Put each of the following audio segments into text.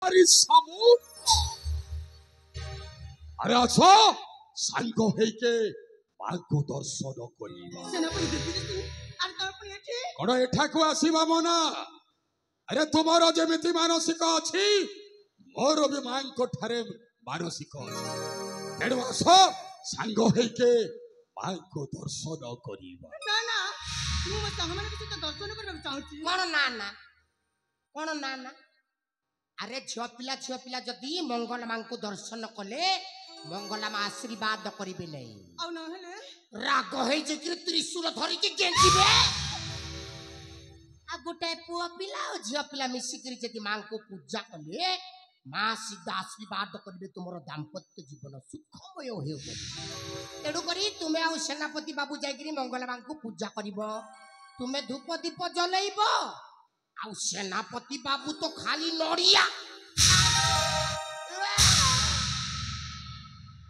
अरे सामू अरे आसो सांग हेके मांको दर्शन करिबा सेनापति दिव्य सिंह आर तारपण एठी कण एठा को आसीबा मना अरे तुमरो जेमिति मानसिक अछि मोर भी मांको ठारे मानसिक अछि तेणु आसो सांग हेके मांको दर्शन करिबा ना ना मु मो संग मान के दर्शन करबा चाहूची कौन ना अरे झियो पिला जदि मंगल मां को दर्शन कले मंगला मां आशीर्वाद करिबे नै आ न हेले राग है जे कि त्रिशूल धरि के गेंजिबे आ गोटे पुआ पिला और झियो पिला मिसी करी जदि मां को पूजा कले मां सीधा आशीर्वाद करिबे तुमरो दाम्पत्य जीवन सुखमय हेबो तेडु करी तुमे आ सेनापति बाबू जाय करी मंगला मां को पूजा करिवो तुमे धूप दीप जलैबो आ सेनापति बाबू तो खाली नड़िया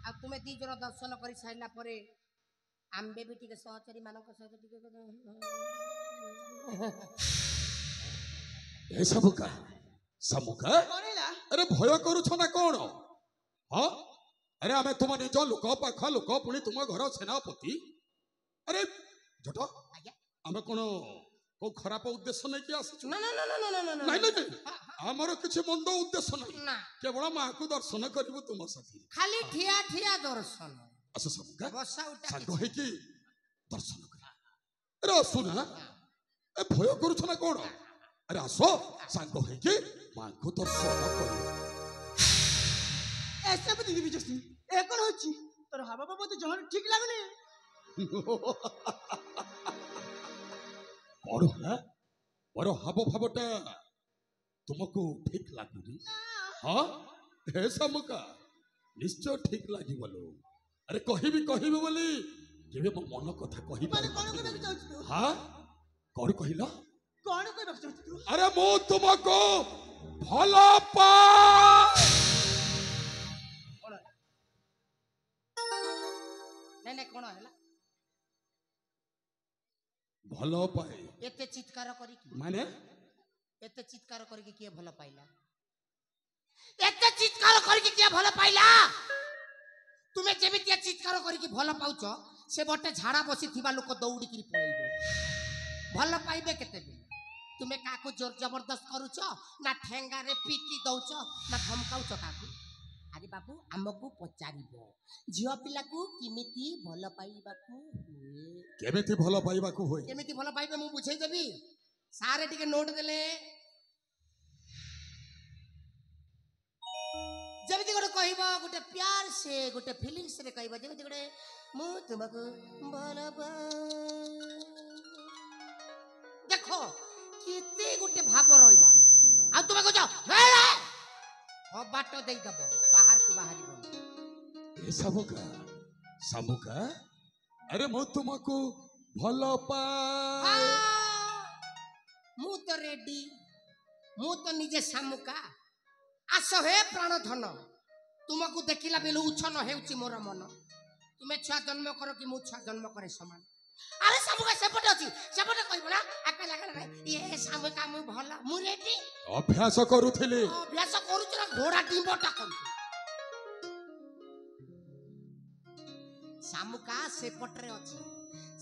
आ तुमे दी जन दर्शन करी साइला परे आंबे भी टिके सहचरी मानक सहित टिके ए सबका समुका कोनेला अरे भय करूछ ना कोन हां अरे आमे तुम निज लोक पाख लोक पुणी तुम घर सेनापति अरे जट आज्ञा आमे कोन को खराब उद्देश्य नै कि आसी ना ना ना ना ना ना नहीं नहीं हमर किछ मंद उद्देश्य नहीं ना केवल मां को दर्शन करबो तुम साथी खाली ठिया ठिया दर्शन अच्छा सबका बसा उठा सांग है कि दर्शन कर अरे सुना ए भय करूछ ना कोन अरे आसो सांग है कि मां को दर्शन कर ऐसे भी दिव्य सिंह ए कोन होची तोर हावा बाबा तो जहर ठीक लागनी कौन है मोर हाव भावटा तुमको ठीक लागुनी हाँ हे समुका निश्चय ठीक लगी बोलो अरे कहिबी बोली जेबे मो मन कथा कहि माने कोन को देख चाहू तू हाँ कौन कहिला कोन को देख चाहू तू अरे मो तुमको भला पा नहीं नहीं कोन हैला भलो पाए एते चित्कार करी की माने एते चित्कार करी की के भलो पाइला एते चित्कार करी की के भलो पाइला तुमे जेमितिया चित्कार करी की भलो पाउछ से बटे झाड़ा बसी थिबा लोक दौड़ी की पळैबे भलो पाइबे केते बे तुमे काको जोर जबरदस्त करूछ ना ठेंगा रे पीटी दउछ ना धमकाउछ काको अरे बाबू हमको पचारिबो झियो पिला को किमिति भलो पाइबाकू हुए केमिति भलो पाइबाकू होय केमिति भलो पाइबे मु बुझै देबी सारे टिके नोट देले जेमिति गोटे कहबो गोटे प्यार से गोटे फीलिंग्स रे कहबो जेमिति गोटे मु तुमको भलो पाई देखो किते गोटे भाव रहिला आ तुमे को जाओ हे हो बाटो देई दबो बाहर को बाहरी ए समुका अरे मो तुमको भलो पा मु तो रेडी मु तो निजे सामुका आस हे प्राण धन तुमको देखिला बेलु उछन हेउची मोर मन तुमे छुआ जन्म करो कि मु छुआ जन्म करे समान अरे सामुका सेपटे अछि सेपटे कहबो ना आके लागला रे ये सामुका मु भलो मु रेडी अभ्यास करूथिली अभ्यास करूछ ना घोड़ा डिंबटा करू सामुका सेपटरे अछि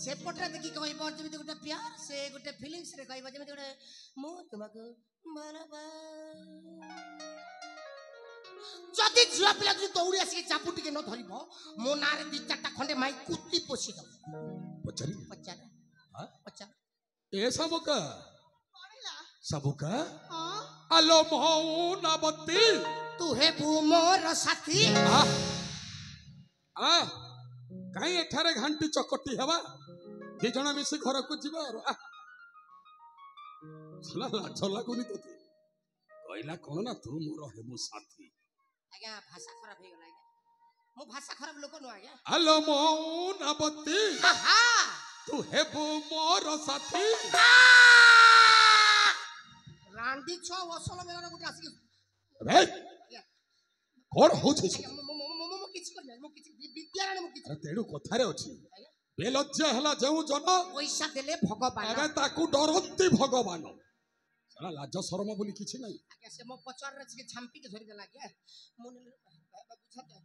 सेपटरे देखि कहबो जेमिति गोटे प्यार से गोटे फीलिंग्स रे कहबो जेमिति गोटे मु तुमको भलो पाई जदि झियो पिला जदि दौड़ी आसी चापुटी के न धरिबो मो नारे दी चारटा खंडे माई कुत्ती पोसी दो पचरी पचार हां पचार ए समुका कोनेला समुका हां आलो मौनावती तू हे बु मोर साथी आ काई एठारे घंटी चकटी हेबा दे जणा मिसी घर को जीवा सुना लाज लागुनी तोते कहला कोन ना तू मोर हेमु साथी आज्ञा भाषा खराब हे गला आज्ञा मो भाषा खराब लोक नो आज्ञा आलो मौनावती आहा तू हेबु मोर साथी रांडी छ वसल बेला गुटे आसी रे कोन होछ छै मो किछ कर मो किछ विद्याराणी मो किछ अरे तेडू कथारे अछि बेलज्जा हला जेउ जन पैसा देले भगवान अरे ताकू डरंती भगवान साला लाज शरम बोली किछि नहीं आगे से मो पचार रे के झांपी के धरि देला के मुन बुझा दे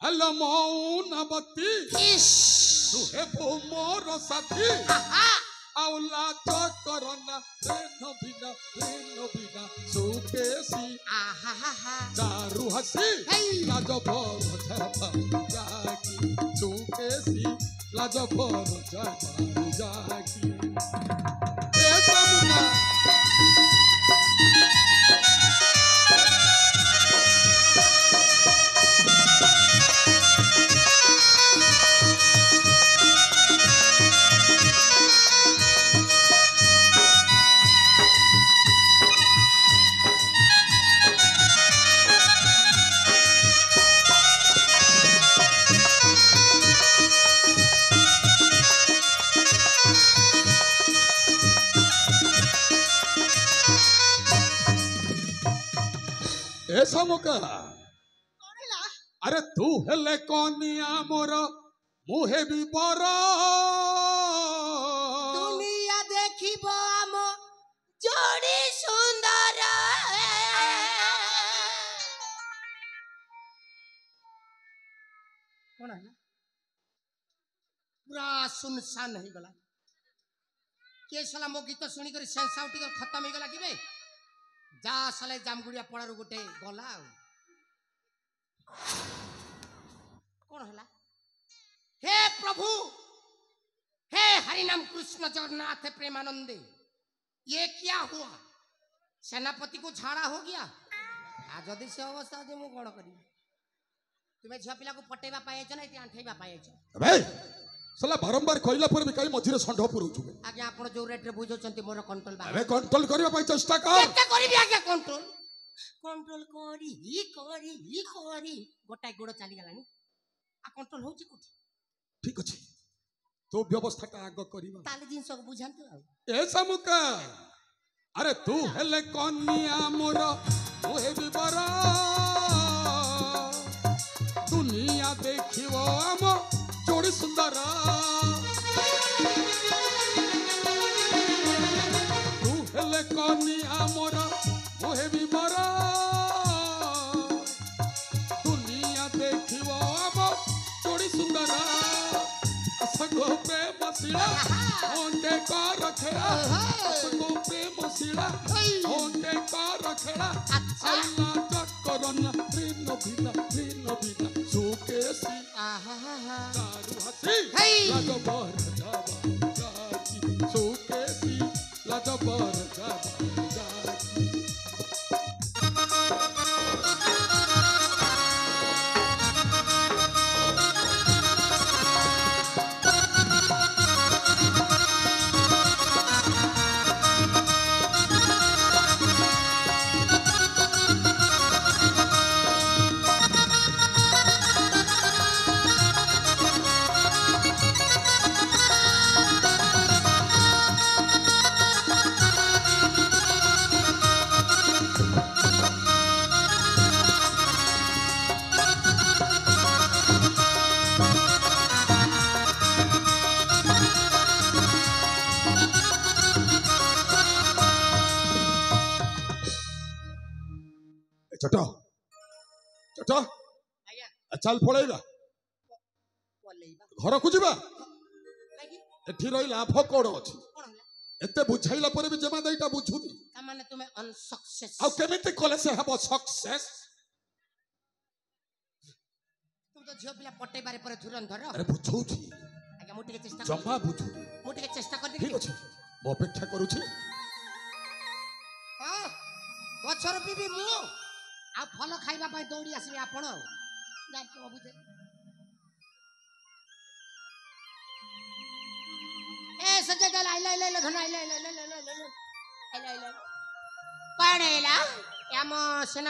हेलो मौनवती इश तू हे मोर साथी आहा आउला चकरना रे नबिना सुकेसी आहा हा हा चारु हसी लाज भर जाकी सुकेसी लाज भर जाकी ए समुना ऐसा मौका कौन हैला अरे तू हेले कनिया मोर मुहे भी बर दुनिया देखिबो हम जोड़ी सुंदर कोन है पूरा सुनसान हो गला के साला मो गीत सुनी कर सेंस आउट कर खत्म हो गला कि बे जा साले जामगुड़िया पड़ारू गोटे गला कौन है हे प्रभु हे हरिनाम कृष्ण जगन्नाथ प्रेमानंदे ये क्या हुआ सेनापति को झाड़ा हो गया आज जदि से अवस्था जे मु कोन करी तुम्हें झिया पिला को पटेवा पाए छ ना इति आंठेवा पाए छ अबे साला बारंबार कहला पर भी कई मझिरे संढ पुरउछु आगे आपण जो रेट रे बुझौचंती मोर कंट्रोल बा अबे कंट्रोल करबा पई चेष्टा कर केते करबी आगे कंट्रोल कंट्रोल करी गोटाई गोड़ चली गलानी आ कंट्रोल होची कोठी ठीक अछि तो व्यवस्था का आग करबा ताले जिन सब बुझांतु आ ए समुका अरे तू हेले कनिया मोर मुहे भी बर दुनिया देखिबो हम जोड़ी सुंदर तू हेले कनिया मोर मुहे भी बर दुनिया देखिबो हम जोड़ी सुंदर असगो प्रेम शिला ओंटे का रखेला असगो प्रेम शिला ओंटे का रखेला अल्लाह चक्करन रीनो बिना सुकेसी आहा हा हा चारु हसी हे लाज बर जाकी सुकेसी लाज बर जाकी चटा चटा आया चल पळैबा पलेइबा घर को जीवा लागी एठी रही लाभ कोड अछि कोन होला एते बुझाइला पर भी जमा दैटा बुझुनी ता माने तुमे अनसक्सेस आ केमिति कले से हबो सक्सेस तुम तो झियो पिला पटे बारे पर धुरंधर अरे बुझौछि आगे मोटे के चेष्टा जमा बुझुनी मोटे के चेष्टा कर ठीक अछि मो अपेक्षा करूछि हां गछर भी मु आ फल खाइबा पई दौड़ी आसीबे आपण जा के बुझे ए सजे गल आई धन आई पड़ेला याम सेना